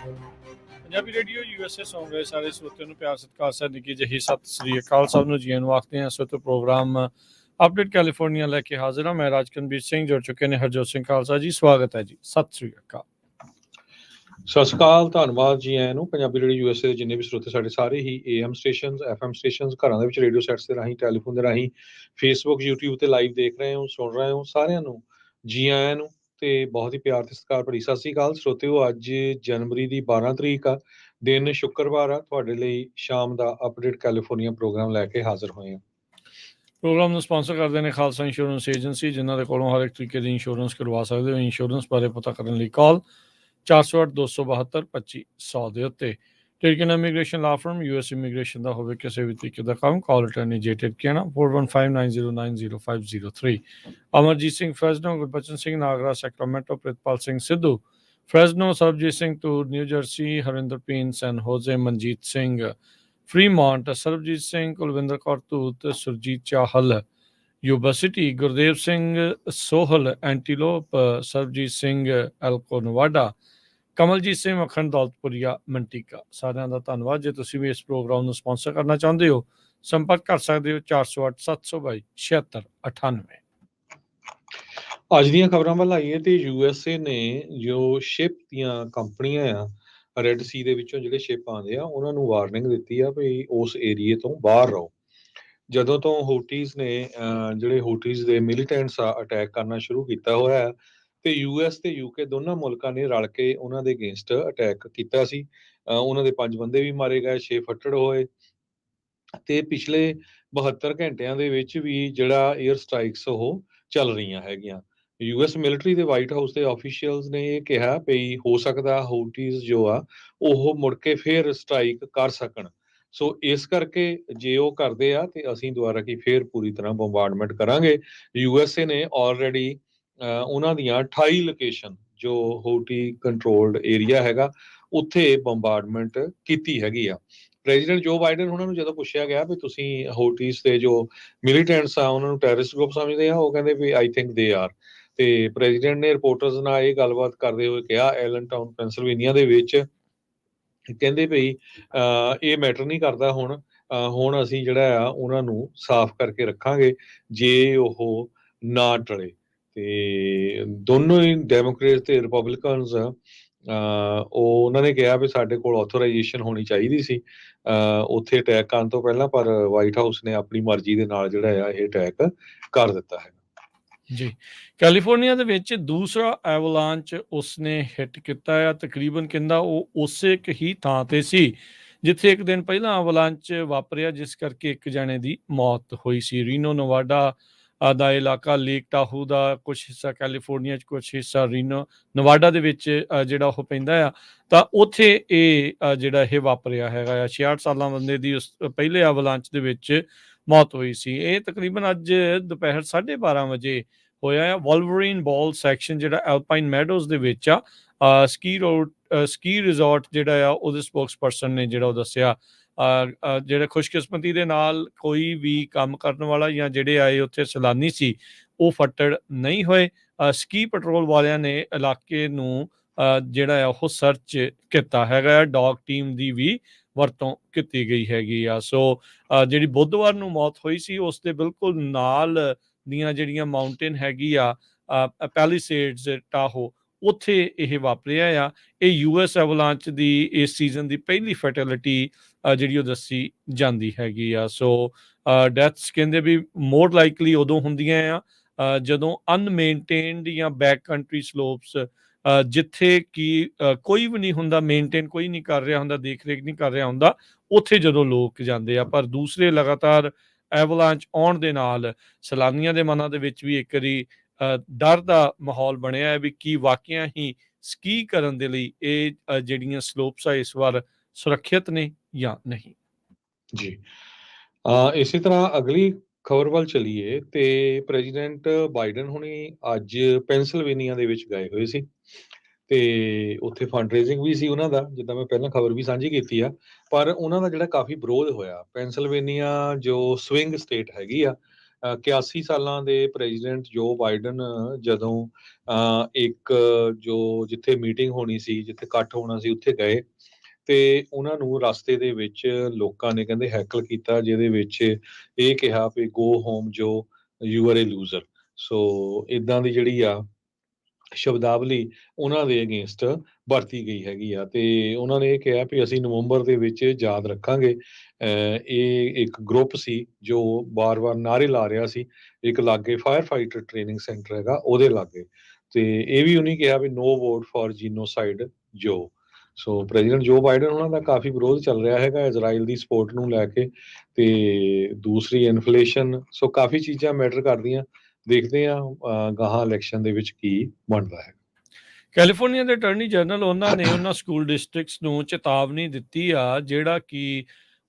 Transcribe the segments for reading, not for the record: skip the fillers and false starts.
Punjabi radio USA ਸੁਣ ਰਹੇ ਸਾਰੇ ਸਰੋਤਿਆਂ ਨੂੰ ਪਿਆਰ ਸਤਿਕਾਰ ਸਤਿ ਨਿੱਕੀ ਜਿਹੀ ਸਤਿ ਸ੍ਰੀ ਅਕਾਲ। ਸਭ ਨੂੰ ਜੀ ਆਇਆਂ ਨੂੰ ਆਖਦੇ ਹਾਂ। ਇਸ ਵਕਤ ਪ੍ਰੋਗਰਾਮ ਅਪਡੇਟ ਕੈਲੀਫੋਰਨੀਆ ਲੈ ਕੇ ਹਾਜ਼ਰ ਹਾਂ। ਮੈਂ ਰਾਜਕਨਵੀਰ ਸਿੰਘ ਜੁੜ ਚੁੱਕੇ ਨੇ ਹਰਜੋਤ ਸਿੰਘ ਖਾਲਸਾ ਜੀ, ਸਵਾਗਤ ਹੈ ਜੀ, ਸਤਿ ਸ੍ਰੀ ਅਕਾਲ। ਸਤਿ ਸ਼੍ਰੀ ਅਕਾਲ, ਧੰਨਵਾਦ ਜੀ ਆਇਆਂ ਨੂੰ। ਪੰਜਾਬੀ ਰੇਡੀਓ USA ਦੇ ਜਿੰਨੇ ਵੀ ਸਰੋਤੇ ਸਾਡੇ ਸਾਰੇ ਹੀ AM ਸਟੇਸ਼ਨਸ, FM ਸਟੇਸ਼ਨਸ, ਘਰਾਂ ਦੇ ਵਿੱਚ ਰੇਡੀਓ ਸੈਟਸ ਦੇ ਰਾਹੀਂ, ਟੈਲੀਫੋਨ ਦੇ ਰਾਹੀਂ, ਫੇਸਬੁੱਕ, YouTube ਤੇ ਲਾਈਵ ਦੇਖ ਰਹੇ ਹੋ, ਸੁਣ ਰਹੇ ਹੋ, ਸਾਰਿਆਂ ਨੂੰ ਜੀ ਆਇਆਂ ਨੂੰ ਤੇ ਬਹੁਤ ਹੀ ਪਿਆਰ ਤੇ ਸਤਿਕਾਰ ਭਰੀ ਸਤਿ ਸ਼੍ਰੀ ਅਕਾਲ। ਸਰੋਤਿਓ, ਅੱਜ ਜਨਵਰੀ ਦੀ 12 ਤਰੀਕ ਆ, ਦਿਨ ਸ਼ੁੱਕਰਵਾਰ ਆ। ਤੁਹਾਡੇ ਲਈ ਸ਼ਾਮ ਦਾ ਅਪਡੇਟ ਕੈਲੀਫੋਰਨੀਆ ਪ੍ਰੋਗਰਾਮ ਲੈ ਕੇ ਹਾਜ਼ਰ ਹੋਏ ਹਾਂ। ਪ੍ਰੋਗਰਾਮ ਨੂੰ ਸਪਾਂਸਰ ਕਰਦੇ ਨੇ ਖਾਲਸਾ ਇੰਸ਼ੋਰੈਂਸ ਏਜੰਸੀ, ਜਿਨ੍ਹਾਂ ਦੇ ਕੋਲੋਂ ਹਰ ਇੱਕ ਤਰੀਕੇ ਦੀ ਇੰਸ਼ੋਰੈਂਸ ਕਰਵਾ ਸਕਦੇ ਹੋ। ਇੰਸ਼ੋਰੈਂਸ ਬਾਰੇ ਪਤਾ ਕਰਨ ਲਈ ਕਾਲ 408-272-2500 ਦੇ ਉੱਤੇ। ਟੇਕਨ ਇਮੀਗ੍ਰੇਸ਼ਨ ਲਾ ਫਰਮ US ਇਮੀਗ੍ਰੇਸ਼ਨ ਦਾ ਹੋਵੇ ਕਿਸੇ ਵੀ ਤਰੀਕੇ ਦਾ ਕੰਮ, ਕਾਲ ਅਟਰਨੀ ਜੇਟਡ ਕਹਿਣਾ 4159090503। Amarjit Singh Fresno, Gurbachan Singh Nagra Sacramento, Pritpal Singh Sidhu Fresno, Sarabjit Singh Toor New Jersey, Harinder ਪੀਨ San Jose, Manjit Singh Fremont, Sarabjit Singh, Kulwinder Kaur Dhoot, Surjit Chahal Yuba City, Gurdev Singh Sohal Antelope, Sarabjit Singh Elko Nevada, Kamaljit Singh Makhan Daulatpuria ਮੰਟੀਕਾ। ਸਾਰਿਆਂ ਦਾ ਧੰਨਵਾਦ। ਜੇ ਤੁਸੀਂ ਵੀ ਇਸ ਪ੍ਰੋਗਰਾਮ ਨੂੰ ਸਪਾਂਸਰ ਕਰਨਾ ਚਾਹੁੰਦੇ ਹੋ, ਸੰਪਰਕ ਕਰ ਸਕਦੇ ਹੋ 408-722-7698। ਅੱਜ ਦੀਆਂ ਖਬਰਾਂ ਵੱਲ ਆਈਏ ਤੇ USA ਨੇ ਜੋ ਸ਼ਿਪ ਦੀਆਂ ਕੰਪਨੀਆਂ ਆ, ਰੈੱਡ ਸੀ ਦੇ ਵਿੱਚੋਂ ਜਿਹੜੇ ਸ਼ਿਪ ਆਉਂਦੇ ਆ, ਉਹਨਾਂ ਨੂੰ ਵਾਰਨਿੰਗ ਦਿੱਤੀ ਆ ਵੀ ਉਸ ਏਰੀਏ ਤੋਂ ਬਾਹਰ ਰਹੋ। ਜਦੋਂ ਤੋਂ ਹੂਟੀਜ਼ ਨੇ ਜਿਹੜੇ ਹੂਟੀਜ਼ ਦੇ ਮਿਲੀਟੈਂਟਸ ਆ ਅਟੈਕ ਕਰਨਾ ਸ਼ੁਰੂ ਕੀਤਾ ਹੋਇਆ ਤੇ US ਤੇ UK ਦੋਨਾਂ ਮੁਲਕਾਂ ਨੇ ਰਲ ਕੇ ਉਹਨਾਂ ਦੇ ਅਗੇਂਸਟ ਅਟੈਕ ਕੀਤਾ ਸੀ। ਉਹਨਾਂ ਦੇ 5 ਬੰਦੇ ਵੀ ਮਾਰੇ ਗਏ, 6 ਫੱਟੜ ਹੋਏ ਤੇ ਪਿਛਲੇ 72 ਘੰਟਿਆਂ ਦੇ ਵਿੱਚ ਵੀ ਜਿਹੜਾ 에ਅਰ ਸਟ੍ਰਾਈਕਸ ਉਹ ਚੱਲ ਰਹੀਆਂ ਹੈਗੀਆਂ। US ਮਿਲਟਰੀ ਦੇ ਵਾਈਟ ਹਾਊਸ ਦੇ ਆਫੀਸ਼ੀਅਲਸ ਨੇ ਇਹ ਕਿਹਾ ਵੀ ਹੋ ਸਕਦਾ ਹੂਟੀਜ਼ ਜੋ ਆ ਉਹ ਮੁੜ ਕੇ ਫੇਰ ਸਟ੍ਰਾਈਕ ਕਰ ਸਕਣ। ਸੋ ਇਸ ਕਰਕੇ ਜੇ ਉਹ ਕਰਦੇ ਆ ਤੇ ਅਸੀਂ ਦੁਬਾਰਾ ਕੀ ਫੇਰ ਪੂਰੀ ਤਰ੍ਹਾਂ ਬੰਬਾਰਡਮੈਂਟ ਕਰਾਂਗੇ। USA ਨੇ ਆਲਰੇਡੀ ਉਹਨਾਂ ਦੀਆਂ 28 ਲੋਕੇਸ਼ਨ ਜੋ ਹੂਟੀ ਕੰਟਰੋਲਡ ਏਰੀਆ ਹੈਗਾ ਉੱਥੇ ਬੰਬਾਰਡਮੈਂਟ ਕੀਤੀ ਹੈਗੀ ਆ। ਪ੍ਰੈਜ਼ੀਡੈਂਟ ਜੋ ਬਾਈਡਨ ਉਹਨਾਂ ਨੂੰ ਜਦੋਂ ਪੁੱਛਿਆ ਗਿਆ ਵੀ ਤੁਸੀਂ ਹੂਟੀਜ਼ ਦੇ ਜੋ ਮਿਲੀਟੈਂਟਸ ਆ ਉਹਨਾਂ ਨੂੰ ਟੈਰਰਿਸਟ ਗਰੁੱਪ ਸਮਝਦੇ ਆ, ਉਹ ਕਹਿੰਦੇ ਵੀ ਆਈ ਥਿੰਕ ਦੇ ਆਰ। ਤੇ ਪ੍ਰੈਜ਼ੀਡੈਂਟ ਨੇ ਰਿਪੋਰਟਰਸ ਨਾਲ ਇਹ ਗੱਲਬਾਤ ਕਰਦੇ ਹੋਏ ਕਿਹਾ ਐਲਨ ਟਾਊਨ ਪੈਂਸਿਲਵੇਨੀਆ ਦੇ ਵਿੱਚ, ਕਹਿੰਦੇ ਭਈ ਇਹ ਮੈਟਰ ਨਹੀਂ ਕਰਦਾ ਹੁਣ ਅਸੀਂ ਜਿਹੜਾ ਆ ਉਹਨਾਂ ਨੂੰ ਸਾਫ਼ ਕਰਕੇ ਰੱਖਾਂਗੇ ਜੇ ਉਹ ਨਾ ਟਲੇ। ਤੇ ਦੋਨੋਂ ਹੀ ਡੈਮੋਕ੍ਰੇਟ ਤੇ ਰਿਪਬਲਿਕਨਸ ਉਹ ਉਹਨਾਂ ਨੇ ਕਿਹਾ ਵੀ ਸਾਡੇ ਕੋਲ ਆਥੋਰਾਈਜੇਸ਼ਨ ਹੋਣੀ ਚਾਹੀਦੀ ਸੀ ਉੱਥੇ ਅਟੈਕ ਕਰਨ ਤੋਂ ਪਹਿਲਾਂ, ਪਰ ਵਾਈਟ ਹਾਊਸ ਨੇ ਆਪਣੀ ਮਰਜ਼ੀ ਦੇ ਨਾਲ ਜਿਹੜਾ ਆ ਇਹ ਅਟੈਕ ਕਰ ਦਿੱਤਾ ਹੈ। ਜੀ, ਕੈਲੀਫੋਰਨੀਆ ਦੇ ਵਿੱਚ ਦੂਸਰਾ ਐਵਲਾਂਚ ਉਸਨੇ ਹਿੱਟ ਕੀਤਾ ਆ। ਤਕਰੀਬਨ ਕਹਿੰਦਾ ਉਹ ਉਸੇ ਇੱਕ ਹੀ ਥਾਂ ਤੇ ਸੀ ਜਿੱਥੇ ਇੱਕ ਦਿਨ ਪਹਿਲਾਂ ਐਵਲਾਂਚ ਵਾਪਰਿਆ, ਜਿਸ ਕਰਕੇ ਇੱਕ ਜਣੇ ਦੀ ਮੌਤ ਹੋਈ ਸੀ। ਰੀਨੋ ਨਵਾਡਾ ਦਾ ਇਲਾਕਾ, ਲੇਕ ਟਾਹੂ ਦਾ ਕੁਛ ਹਿੱਸਾ ਕੈਲੀਫੋਰਨੀਆ 'ਚ, ਕੁਛ ਹਿੱਸਾ ਰੀਨੋ ਨਵਾਡਾ ਦੇ ਵਿੱਚ ਜਿਹੜਾ ਉਹ ਪੈਂਦਾ ਆ, ਤਾਂ ਉੱਥੇ ਇਹ ਜਿਹੜਾ ਇਹ ਵਾਪਰਿਆ ਹੈਗਾ ਆ। 66 ਸਾਲਾਂ ਬੰਦੇ ਦੀ ਉਸ ਪਹਿਲੇ ਐਵਲਾਂਚ ਦੇ ਵਿੱਚ ਮੌਤ ਹੋਈ ਸੀ। ਇਹ ਤਕਰੀਬਨ ਅੱਜ ਦੁਪਹਿਰ 12:30 ਵਜੇ ਹੋਇਆ ਆ। ਵੋਲਵਰੀਨ ਬਾਲ ਸੈਕਸ਼ਨ ਜਿਹੜਾ ਐਲਪਾਈਨ ਮੈਡੋਜ਼ ਦੇ ਵਿੱਚ ਆ, ਸਕੀ ਰਿਜ਼ੋਰਟ ਜਿਹੜਾ ਆ, ਉਹਦੇ ਸਪੋਕਸ ਪਰਸਨ ਨੇ ਜਿਹੜਾ ਉਹ ਦੱਸਿਆ ਜਿਹੜਾ ਖੁਸ਼ਕਿਸਮਤੀ ਦੇ ਨਾਲ ਕੋਈ ਵੀ ਕੰਮ ਕਰਨ ਵਾਲਾ ਜਾਂ ਜਿਹੜੇ ਆਏ ਉੱਥੇ ਸੈਲਾਨੀ ਸੀ ਉਹ ਫੱਟੜ ਨਹੀਂ ਹੋਏ। ਸਕੀ ਪੈਟਰੋਲ ਵਾਲਿਆਂ ਨੇ ਇਲਾਕੇ ਨੂੰ ਜਿਹੜਾ ਆ ਉਹ ਸਰਚ ਕੀਤਾ ਹੈਗਾ ਆ। ਡੌਗ ਟੀਮ ਦੀ ਵੀ ਵਰਤੋਂ ਕੀਤੀ ਗਈ ਹੈਗੀ ਆ। ਸੋ ਜਿਹੜੀ ਬੁੱਧਵਾਰ ਨੂੰ ਮੌਤ ਹੋਈ ਸੀ ਉਸ ਦੇ ਬਿਲਕੁਲ ਨਾਲ ਦੀਆਂ ਜਿਹੜੀਆਂ ਮਾਊਂਟੇਨ ਹੈਗੀ ਆ ਪੈਲੀਸੇਡਸ ਟਾਹੋ, ਉੱਥੇ ਇਹ ਵਾਪਰਿਆ ਆ। ਇਹ US ਐਵਲਾਂਚ ਦੀ ਇਸ ਸੀਜ਼ਨ ਦੀ ਪਹਿਲੀ ਫੈਟੈਲਿਟੀ ਜਿਹੜੀ ਉਹ ਦੱਸੀ ਜਾਂਦੀ ਹੈਗੀ ਆ। ਸੋ ਡੈਥਸ ਕਹਿੰਦੇ ਵੀ ਮੋਰ ਲਾਈਕਲੀ ਉਦੋਂ ਹੁੰਦੀਆਂ ਆ ਜਦੋਂ ਅਨਮੇਨਟੇਨਡ ਜਾਂ ਬੈਕ ਕੰਟਰੀ ਸਲੋਪਸ, ਜਿੱਥੇ ਕਿ ਕੋਈ ਵੀ ਨਹੀਂ ਹੁੰਦਾ ਮੇਨਟੇਨ, ਕੋਈ ਨਹੀਂ ਕਰ ਰਿਹਾ ਹੁੰਦਾ, ਦੇਖ ਰੇਖ ਨਹੀਂ ਕਰ ਰਿਹਾ ਹੁੰਦਾ, ਉੱਥੇ ਜਦੋਂ ਲੋਕ ਜਾਂਦੇ ਆ। ਪਰ ਦੂਸਰੇ ਲਗਾਤਾਰ ਐਵਲਾਂਚ ਆਉਣ ਦੇ ਨਾਲ ਸੈਲਾਨੀਆਂ ਦੇ ਮਨਾਂ ਦੇ ਵਿੱਚ ਵੀ ਇੱਕ ਵਾਰੀ ਡਰ ਦਾ ਮਾਹੌਲ ਬਣਿਆ ਹੈ ਵੀ ਕੀ ਵਾਕਿਆ ਹੀ ਸਕੀ ਕਰਨ ਦੇ ਲਈ ਇਹ ਜਿਹੜੀਆਂ ਸਲੋਪਸ ਆ ਇਸ ਵਾਰ ਸੁਰੱਖਿਅਤ ਨੇ ਜਾਂ ਨਹੀਂ। ਜੀ, ਇਸੇ ਤਰ੍ਹਾਂ ਅਗਲੀ ਖਬਰ ਵੱਲ ਚਲੀਏ ਤੇ ਪ੍ਰੈਜ਼ੀਡੈਂਟ ਬਾਈਡਨ ਹੁਣੀ ਅੱਜ ਪੈਂਸਿਲਵੇਨੀਆ ਦੇ ਵਿੱਚ ਗਏ ਹੋਏ ਸੀ ਤੇ ਉੱਥੇ ਫੰਡ ਰੇਜ਼ਿੰਗ ਵੀ ਸੀ ਉਹਨਾਂ ਦਾ, ਜਿੱਦਾਂ ਮੈਂ ਪਹਿਲਾਂ ਖਬਰ ਵੀ ਸਾਂਝੀ ਕੀਤੀ ਆ। ਪਰ ਉਹਨਾਂ ਦਾ ਜਿਹੜਾ ਕਾਫੀ ਵਿਰੋਧ ਹੋਇਆ। ਪੈਂਸਿਲਵੇਨੀਆ ਜੋ ਸਵਿੰਗ ਸਟੇਟ ਹੈਗੀ ਆ, 81 ਸਾਲਾਂ ਦੇ ਪ੍ਰੈਜ਼ੀਡੈਂਟ ਜੋ ਬਾਈਡਨ ਜਦੋਂ ਇੱਕ ਜੋ ਜਿੱਥੇ ਮੀਟਿੰਗ ਹੋਣੀ ਸੀ, ਜਿੱਥੇ ਇਕੱਠ ਹੋਣਾ ਸੀ, ਉੱਥੇ ਗਏ ਤੇ ਉਹਨਾਂ ਨੂੰ ਰਸਤੇ ਦੇ ਵਿੱਚ ਲੋਕਾਂ ਨੇ ਕਹਿੰਦੇ ਹੈਕਲ ਕੀਤਾ, ਜਿਹਦੇ ਵਿੱਚ ਇਹ ਕਿਹਾ ਵੀ ਗੋ ਹੋਮ ਜੋ ਯੂ ਆਰ ਏ ਲੂਜ਼ਰ। ਸੋ ਇਦਾਂ ਦੀ ਜਿਹੜੀ ਆ ਸ਼ਬਦਾਵਲੀ ਉਹਨਾਂ ਦੇ ਅਗੇਂਸਟ ਵਰਤੀ ਗਈ ਹੈਗੀ ਆ ਤੇ ਉਹਨਾਂ ਨੇ ਇਹ ਕਿਹਾ ਵੀ ਅਸੀਂ ਨਵੰਬਰ ਦੇ ਵਿੱਚ ਯਾਦ ਰੱਖਾਂਗੇ। ਇਹ ਇੱਕ ਗਰੁੱਪ ਸੀ ਜੋ ਵਾਰ-ਵਾਰ ਨਾਅਰੇ ਲਾ ਰਿਹਾ ਸੀ, ਇੱਕ ਲਾਗੇ ਫਾਇਰ ਫਾਈਟਰ ਟ੍ਰੇਨਿੰਗ ਸੈਂਟਰ ਹੈਗਾ ਉਹਦੇ ਲਾਗੇ, ਤੇ ਇਹ ਵੀ ਉਹਨੇ ਕਿਹਾ ਵੀ ਨੋ ਵੋਟ ਫॉर ਜੀਨੋਸਾਈਡ ਜੋ। ਸੋ ਪ੍ਰੈਜ਼ੀਡੈਂਟ ਜੋ ਬਾਈਡਨ ਉਹਨਾਂ ਦਾ ਕਾਫੀ ਵਿਰੋਧ ਚੱਲ ਰਿਹਾ ਹੈਗਾ ਇਜ਼ਰਾਈਲ ਦੀ ਸਪੋਰਟ ਨੂੰ ਲੈ ਕੇ, ਤੇ ਦੂਸਰੀ ਇਨਫਲੇਸ਼ਨ, ਸੋ ਕਾਫੀ ਚੀਜ਼ਾਂ ਮੈਟਰ ਕਰਦੀਆਂ। ਦੇਖਦੇ ਆ ਗਾਹਾਂ ਇਲੈਕਸ਼ਨ ਦੇ ਵਿੱਚ ਕੀ ਬਣਦਾ ਹੈ। ਕੈਲੀਫੋਰਨੀਆ ਦੇ ਅਟਾਰਨੀ ਜਨਰਲ ਉਹਨਾਂ ਨੇ ਉਹਨਾਂ ਸਕੂਲ ਡਿਸਟ੍ਰਿਕਟਸ ਨੂੰ ਚੇਤਾਵਨੀ ਦਿੱਤੀ ਆ ਜਿਹੜਾ ਕਿ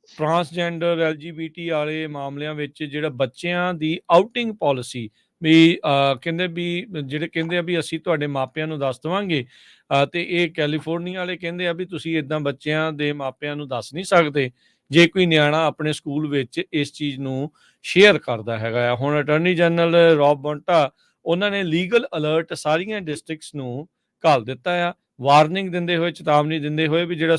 ਟਰਾਂਸਜੈਂਡਰ ਐਲਜੀਬੀਟੀ ਵਾਲੇ ਮਾਮਲਿਆਂ ਵਿੱਚ ਜਿਹੜਾ ਬੱਚਿਆਂ ਦੀ ਆਊਟਿੰਗ ਪਾਲਿਸੀ ਵੀ ਕਹਿੰਦੇ ਵੀ ਜਿਹੜੇ ਕਹਿੰਦੇ ਆ ਵੀ ਅਸੀਂ ਤੁਹਾਡੇ ਮਾਪਿਆਂ ਨੂੰ ਦੱਸ ਦੇਵਾਂਗੇ, ਤੇ ਇਹ ਕੈਲੀਫੋਰਨੀਆ ਵਾਲੇ ਕਹਿੰਦੇ ਆ ਵੀ ਤੁਸੀਂ ਇਦਾਂ ਬੱਚਿਆਂ ਦੇ ਮਾਪਿਆਂ ਨੂੰ ਦੱਸ ਨਹੀਂ ਸਕਦੇ ਜੇ ਕੋਈ ਨਿਆਣਾ ਆਪਣੇ ਸਕੂਲ ਵਿੱਚ ਇਸ ਚੀਜ਼ ਨੂੰ ਸ਼ੇਅਰ ਕਰਦਾ ਹੈਗਾ ਆ। ਹੁਣ ਅਟਾਰਨੀ ਜਨਰਲ ਰੌਬ ਬੋਂਟਾ ਉਹਨਾਂ ਨੇ ਲੀਗਲ ਅਲਰਟ ਸਾਰੀਆਂ ਡਿਸਟ੍ਰਿਕਟਸ ਨੂੰ ਘੱਲ ਦਿੱਤਾ ਆ, ਵਾਰਨਿੰਗ ਦਿੰਦੇ ਹੋਏ, ਚੇਤਾਵਨੀ ਦਿੰਦੇ ਹੋਏ ਵੀ ਜਿਹੜਾ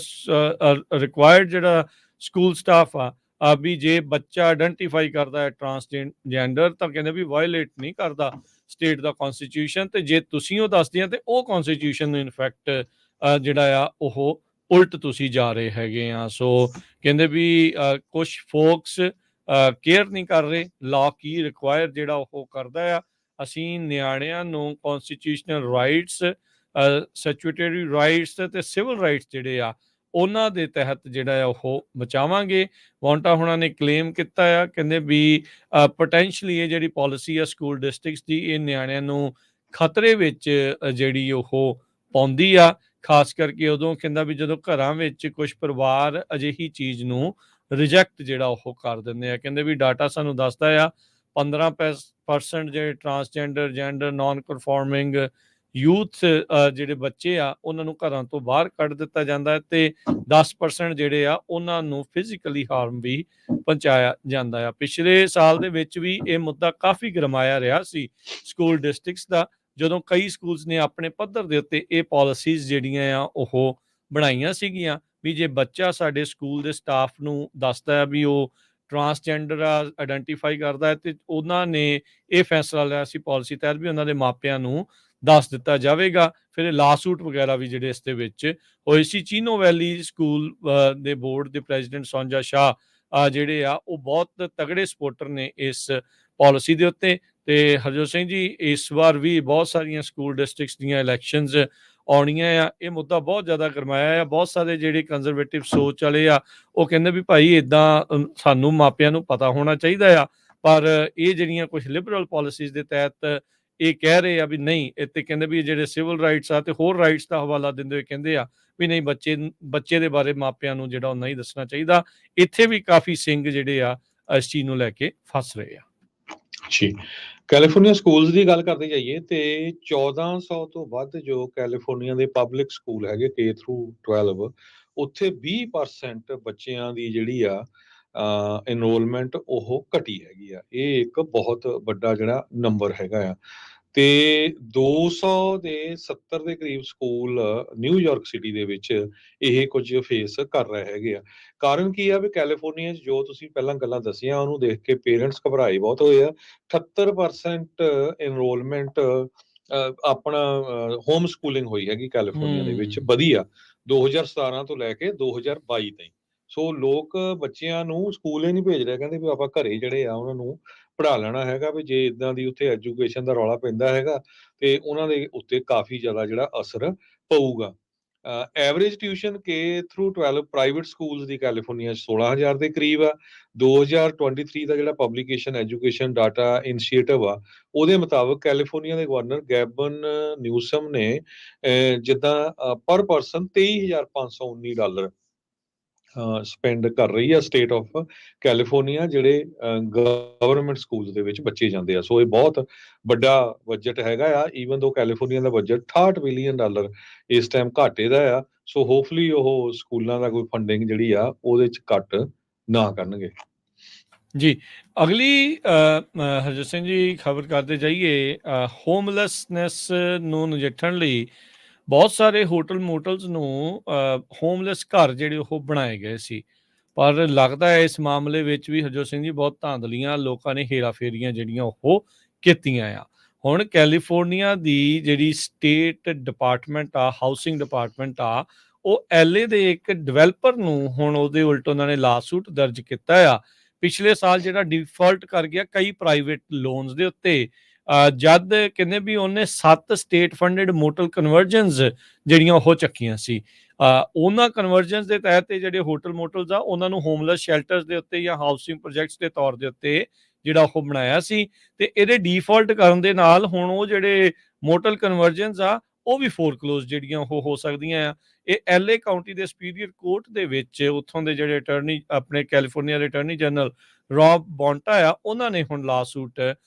ਰਿਕੁਆਇਰਡ ਜਿਹੜਾ ਸਕੂਲ ਸਟਾਫ ਆ ਵੀ ਜੇ ਬੱਚਾ ਆਇਡੈਂਟੀਫਾਈ ਕਰਦਾ ਹੈ ਟਰਾਂਸਜੈਂਡਰ ਤਾਂ ਕਹਿੰਦੇ ਵੀ ਵਾਇਓਲੇਟ ਨਹੀਂ ਕਰਦਾ ਸਟੇਟ ਦਾ ਕਨਸਟੀਟਿਊਸ਼ਨ, ਤੇ ਜੇ ਤੁਸੀਂ ਉਹ ਦੱਸਦੇ ਆ ਤੇ ਉਹ ਕਨਸਟੀਟਿਊਸ਼ਨ ਨੂੰ ਇਨਫੈਕਟ ਜਿਹੜਾ ਆ ਉਹ ਉਲਟ ਤੁਸੀਂ ਜਾ ਰਹੇ ਹੈਗੇ ਆ। ਸੋ ਕਹਿੰਦੇ ਵੀ ਕੁਝ ਫੋਕਸ ਕੇਅਰ ਨਹੀਂ ਕਰ ਰਹੇ ਲਾਅ ਕੀ ਰਿਕੁਆਇਰ ਜਿਹੜਾ ਉਹ ਕਰਦਾ ਆ। ਅਸੀਂ ਨਿਆਣਿਆਂ ਨੂੰ ਕਨਸਟੀਟਿਊਸ਼ਨਲ ਰਾਈਟਸ, ਸਟੈਚੂਟਰੀ ਰਾਈਟਸ ਤੇ ਸਿਵਲ ਰਾਈਟਸ ਜਿਹੜੇ ਆ ਉਹਨਾਂ ਦੇ ਤਹਿਤ ਜਿਹੜਾ ਆ ਉਹ ਬਚਾਵਾਂਗੇ। ਵੌਂਟਾ ਹੁਣਾਂ ਨੇ ਕਲੇਮ ਕੀਤਾ ਆ, ਕਹਿੰਦੇ ਵੀ ਪੋਟੈਂਸ਼ੀਅਲੀ ਇਹ ਜਿਹੜੀ ਪਾਲਿਸੀ ਆ ਸਕੂਲ ਡਿਸਟ੍ਰਿਕਟਸ ਦੀ ਇਹ ਨਿਆਣਿਆਂ ਨੂੰ ਖਤਰੇ ਵਿੱਚ ਜਿਹੜੀ ਉਹ ਪਾਉਂਦੀ ਆ, ਖਾਸ ਕਰਕੇ ਉਦੋਂ ਕਹਿੰਦਾ ਵੀ ਜਦੋਂ ਘਰਾਂ ਵਿੱਚ ਕੁਝ ਪਰਿਵਾਰ ਅਜਿਹੀ ਚੀਜ਼ ਨੂੰ ਰਿਜੈਕਟ ਜਿਹੜਾ ਉਹ ਕਰ ਦਿੰਦੇ ਆ। ਕਹਿੰਦੇ ਵੀ ਡਾਟਾ ਸਾਨੂੰ ਦੱਸਦਾ ਆ 15% ਜਿਹੜੇ ਟਰਾਂਸਜੈਂਡਰ, ਜੈਂਡਰ ਨਾਨ ਕਨਫਾਰਮਿੰਗ ਯੂਥ ਜਿਹੜੇ ਬੱਚੇ ਆ ਉਹਨਾਂ ਨੂੰ ਘਰਾਂ ਤੋਂ ਬਾਹਰ ਕੱਢ ਦਿੱਤਾ ਜਾਂਦਾ ਹੈ ਤੇ 10% ਜਿਹੜੇ ਆ ਉਹਨਾਂ ਨੂੰ ਫਿਜ਼ੀਕਲੀ ਹਾਰਮ ਵੀ ਪਹੁੰਚਾਇਆ ਜਾਂਦਾ ਆ। ਪਿਛਲੇ ਸਾਲ ਦੇ ਵਿੱਚ ਵੀ ਇਹ ਮੁੱਦਾ ਕਾਫੀ ਗਰਮਾਇਆ ਰਿਹਾ ਸੀ ਸਕੂਲ ਡਿਸਟ੍ਰਿਕਟਸ ਦਾ, ਜਦੋਂ ਕਈ ਸਕੂਲਸ ਨੇ ਆਪਣੇ ਪੱਧਰ ਦੇ ਉੱਤੇ ਇਹ ਪਾਲਿਸੀਜ਼ ਜਿਹੜੀਆਂ ਆ ਉਹ ਬਣਾਈਆਂ ਸੀਗੀਆਂ ਵੀ ਜੇ ਬੱਚਾ ਸਾਡੇ ਸਕੂਲ ਦੇ ਸਟਾਫ ਨੂੰ ਦੱਸਦਾ ਹੈ ਵੀ ਉਹ ਟਰਾਂਸਜੈਂਡਰ ਆਇਡੈਂਟੀਫਾਈ ਕਰਦਾ ਹੈ ਤੇ ਉਹਨਾਂ ਨੇ ਇਹ ਫੈਸਲਾ ਲਿਆ ਸੀ ਪਾਲਿਸੀ ਤਹਿਤ ਵੀ ਉਹਨਾਂ ਦੇ ਮਾਪਿਆਂ ਨੂੰ ਦੱਸ ਦਿੱਤਾ ਜਾਵੇਗਾ। ਫਿਰ ਲਾਸੂਟ ਵਗੈਰਾ ਵੀ ਜਿਹੜੇ ਇਸ ਦੇ ਵਿੱਚ ਹੋਏ ਸੀ। ਚੀਨੋ ਵੈਲੀ ਸਕੂਲ ਦੇ ਬੋਰਡ ਦੇ ਪ੍ਰੈਜ਼ੀਡੈਂਟ ਸੋਂਜਾ ਸ਼ਾਹ ਜਿਹੜੇ ਆ ਉਹ ਬਹੁਤ ਤਗੜੇ ਸਪੋਰਟਰ ਨੇ ਇਸ ਪਾਲਿਸੀ ਦੇ ਉੱਤੇ। ਤੇ ਹਰਜੋਤ ਸਿੰਘ ਜੀ, ਇਸ ਵਾਰ ਵੀ ਬਹੁਤ ਸਾਰੀਆਂ ਸਕੂਲ ਡਿਸਟ੍ਰਿਕਟਸ ਦੀਆਂ ਇਲੈਕਸ਼ਨਸ ਆਉਣੀਆਂ ਆ, ਇਹ ਮੁੱਦਾ ਬਹੁਤ ਜ਼ਿਆਦਾ ਗਰਮਾਇਆ ਆ। ਬਹੁਤ ਸਾਰੇ ਜਿਹੜੇ ਕੰਜ਼ਰਵੇਟਿਵ ਸੋਚ ਵਾਲੇ ਆ ਉਹ ਕਹਿੰਦੇ ਵੀ ਭਾਈ ਇਦਾਂ ਸਾਨੂੰ ਮਾਪਿਆਂ ਨੂੰ ਪਤਾ ਹੋਣਾ ਚਾਹੀਦਾ ਆ, ਪਰ ਇਹ ਜਿਹੜੀਆਂ ਕੁਝ ਲਿਬਰਲ ਪਾਲਿਸੀਜ਼ ਦੇ ਤਹਿਤ ਇਹ ਕਹਿ ਰਹੇ ਆ ਵੀ ਨਹੀਂ, ਇੱਥੇ ਕਹਿੰਦੇ ਵੀ ਜਿਹੜੇ ਸਿਵਲ ਰਾਈਟਸ ਆ ਤੇ ਹੋਰ ਰਾਈਟਸ ਦਾ ਹਵਾਲਾ ਦਿੰਦੇ ਹੋਏ ਕਹਿੰਦੇ ਆ ਵੀ ਨਹੀਂ, ਬੱਚੇ ਦੇ ਬਾਰੇ ਮਾਪਿਆਂ ਨੂੰ ਜਿਹੜਾ ਉਹ ਨਹੀਂ ਦੱਸਣਾ ਚਾਹੀਦਾ। ਇੱਥੇ ਵੀ ਕਾਫੀ ਸਿੰਘ ਜਿਹੜੇ ਆ ਇਸ ਚੀਜ਼ ਨੂੰ ਲੈ ਕੇ ਫਸ ਰਹੇ ਆ। ਜੀ, ਕੈਲੀਫੋਰਨੀਆ ਸਕੂਲਸ ਦੀ ਗੱਲ ਕਰਦੇ ਜਾਈਏ ਤੇ 1400 ਤੋਂ ਵੱਧ ਜੋ ਕੈਲੀਫੋਰਨੀਆ ਦੇ ਪਬਲਿਕ ਸਕੂਲ ਹੈਗੇ K through 12, ਉੱਥੇ 20% ਬੱਚਿਆਂ ਦੀ ਜਿਹੜੀ ਆ ਐਨਰੋਲਮੈਂਟ ਉਹ ਘਟੀ ਹੈਗੀ ਆ। ਇਹ ਇੱਕ ਬਹੁਤ ਵੱਡਾ ਜਿਹੜਾ ਨੰਬਰ ਹੈਗਾ ਆ। ਤੇ 270 ਦੇ ਕਰੀਬ ਸਕੂਲ ਨਿਊਯਾਰਕ ਸਿਟੀ ਦੇ ਵਿੱਚ ਇਹ ਕੁਝ ਫੇਸ ਕਰ ਰਹੇ ਹੈਗੇ ਆ। ਕਾਰਨ ਕੀ ਆ ਵੀ ਕੈਲੀਫੋਰਨੀਆ 'ਚ ਜੋ ਤੁਸੀਂ ਪਹਿਲਾਂ ਗੱਲਾਂ ਦੱਸੀਆਂ ਉਹਨੂੰ ਦੇਖ ਕੇ ਪੇਰੈਂਟਸ ਘਬਰਾਏ ਬਹੁਤ ਹੋਏ ਆ। 78% ਐਨਰੋਲਮੈਂਟ ਆਪਣਾ ਹੋਮ ਸਕੂਲਿੰਗ ਹੋਈ ਹੈਗੀ ਕੈਲੀਫੋਰਨੀਆ ਦੇ ਵਿੱਚ, ਵਧੀਆ 2017 ਤੋਂ ਲੈ ਕੇ 2022 ਤਾਈਂ। ਸੋ ਲੋਕ ਬੱਚਿਆਂ ਨੂੰ ਸਕੂਲ ਹੀ ਨਹੀਂ ਭੇਜ ਰਹੇ, ਕਹਿੰਦੇ ਵੀ ਆਪਾਂ ਘਰੇ ਜਿਹੜੇ ਆ ਉਹਨਾਂ ਨੂੰ ਪੜ੍ਹਾ ਲੈਣਾ ਹੈਗਾ ਵੀ ਜੇ ਇਦਾਂ ਦੀ ਉੱਥੇ ਐਜੂਕੇਸ਼ਨ ਦਾ ਰੌਲਾ ਪੈਂਦਾ ਹੈਗਾ ਤੇ ਉਹਨਾਂ ਦੇ ਉੱਤੇ ਕਾਫੀ ਜ਼ਿਆਦਾ ਜਿਹੜਾ ਅਸਰ ਪਊਗਾ। Average tuition K through 12 private schools ਦੀ ਕੈਲੀਫੋਰਨੀਆ 'ਚ 16,000 ਦੇ ਕਰੀਬ ਆ। 2023 ਦਾ ਜਿਹੜਾ ਪਬਲਿਕੇਸ਼ਨ ਐਜੂਕੇਸ਼ਨ ਡਾਟਾ ਇਨੀਸ਼ੀਏਟਿਵ ਆ ਉਹਦੇ ਮੁਤਾਬਕ ਕੈਲੀਫੋਰਨੀਆ ਦੇ ਗਵਰਨਰ ਗੈਬਨ ਨਿਊਸਮ ਨੇ ਜਿੱਦਾਂ ਪਰ ਪਰਸਨ $23,519 ਸਪੈਂਡ ਕਰ ਰਹੀ ਆ ਸਟੇਟ ਆਫ ਕੈਲੀਫੋਰਨੀਆ ਜਿਹੜੇ ਗਵਰਨਮੈਂਟ ਸਕੂਲ ਦੇ ਵਿੱਚ ਬੱਚੇ ਜਾਂਦੇ ਆ। ਸੋ ਇਹ ਬਹੁਤ ਵੱਡਾ ਬਜਟ ਹੈਗਾ ਆ। ਈਵਨ ਦੋ ਕੈਲੀਫੋਰਨੀਆ ਦਾ ਬਜਟ $68 ਬਿਲੀਅਨ ਇਸ ਟਾਈਮ ਘਾਟੇ ਦਾ ਆ। ਸੋ ਹੋਪਫੁਲੀ ਉਹ ਸਕੂਲਾਂ ਦਾ ਕੋਈ ਫੰਡਿੰਗ ਜਿਹੜੀ ਆ ਉਹਦੇ ਚ ਕੱਟ ਨਾ ਕਰਨਗੇ। ਜੀ। ਅਗਲੀ ਹਰਜੋਤ ਸਿੰਘ ਜੀ ਖਬਰ ਕਰਦੇ ਜਾਈਏ, ਹੋਮਲੈਸਨੈਸ ਨੂੰ ਨਜਿੱਠਣ ਲਈ ਬਹੁਤ ਸਾਰੇ ਹੋਟਲ ਮੋਟਲਸ ਨੂੰ ਹੋਮਲੈਸ ਘਰ ਜਿਹੜੇ ਉਹ ਬਣਾਏ ਗਏ ਸੀ। ਪਰ ਲੱਗਦਾ ਹੈ ਇਸ ਮਾਮਲੇ ਵਿੱਚ ਵੀ ਹਰਜੋਤ ਸਿੰਘ ਜੀ ਬਹੁਤ ਧਾਂਦਲੀਆਂ ਲੋਕਾਂ ਨੇ ਹੇਰਾਫੇਰੀਆਂ ਜਿਹੜੀਆਂ ਉਹ ਕੀਤੀਆਂ ਆ। ਹੁਣ ਕੈਲੀਫੋਰਨੀਆ ਦੀ ਜਿਹੜੀ ਸਟੇਟ ਡਿਪਾਰਟਮੈਂਟ ਆ, ਹਾਊਸਿੰਗ ਡਿਪਾਰਟਮੈਂਟ ਆ, ਉਹ ਐਲਏ ਦੇ ਇੱਕ ਡਿਵੈਲਪਰ ਨੂੰ ਹੁਣ ਉਹਦੇ ਉਲਟ ਉਹਨਾਂ ਨੇ ਲਾਸੂਟ ਦਰਜ ਕੀਤਾ ਆ। ਪਿਛਲੇ ਸਾਲ ਜਿਹੜਾ ਡਿਫਾਲਟ ਕਰ ਗਿਆ ਕਈ ਪ੍ਰਾਈਵੇਟ ਲੋਨਸ ਦੇ ਉੱਤੇ, ਜਦ ਕਹਿੰਦੇ ਵੀ ਉਹਨੇ 7 ਸਟੇਟ ਫੰਡਡ ਮੋਟਲ ਕਨਵਰਜਨਸ ਜਿਹੜੀਆਂ ਉਹ ਚੱਕੀਆਂ ਸੀ। ਉਹਨਾਂ ਕਨਵਰਜਨਸ ਦੇ ਤਹਿਤ ਇਹ ਜਿਹੜੇ ਹੋਟਲ ਮੋਟਲਸ ਆ ਉਹਨਾਂ ਨੂੰ ਹੋਮਲੈਸ ਸ਼ੈਲਟਰਸ ਦੇ ਉੱਤੇ ਜਾਂ ਹਾਊਸਿੰਗ ਪ੍ਰੋਜੈਕਟਸ ਦੇ ਤੌਰ ਦੇ ਉੱਤੇ ਜਿਹੜਾ ਉਹ ਬਣਾਇਆ ਸੀ, ਤੇ ਇਹਦੇ ਡਿਫਾਲਟ ਕਰਨ ਦੇ ਨਾਲ ਹੁਣ ਉਹ ਜਿਹੜੇ ਮੋਟਲ ਕਨਵਰਜਨਸ ਆ ਉਹ ਵੀ ਫੋਰਕਲੋਜ਼ ਜਿਹੜੀਆਂ ਉਹ ਹੋ ਸਕਦੀਆਂ ਆ। ਇਹ ਐਲਏ ਕਾਉਂਟੀ ਦੇ ਸੁਪੀਰੀਅਰ ਕੋਰਟ ਦੇ ਵਿੱਚ ਉੱਥੋਂ ਦੇ ਜਿਹੜੇ ਅਟਰਨੀ, ਆਪਣੇ ਕੈਲੀਫੋਰਨੀਆ ਦੇ ਅਟਰਨੀ ਜਨਰਲ ਰੌਬ ਬੌਂਟਾ ਆ, ਉਹਨਾਂ ਨੇ ਹੁਣ ਲਾਸੂਟ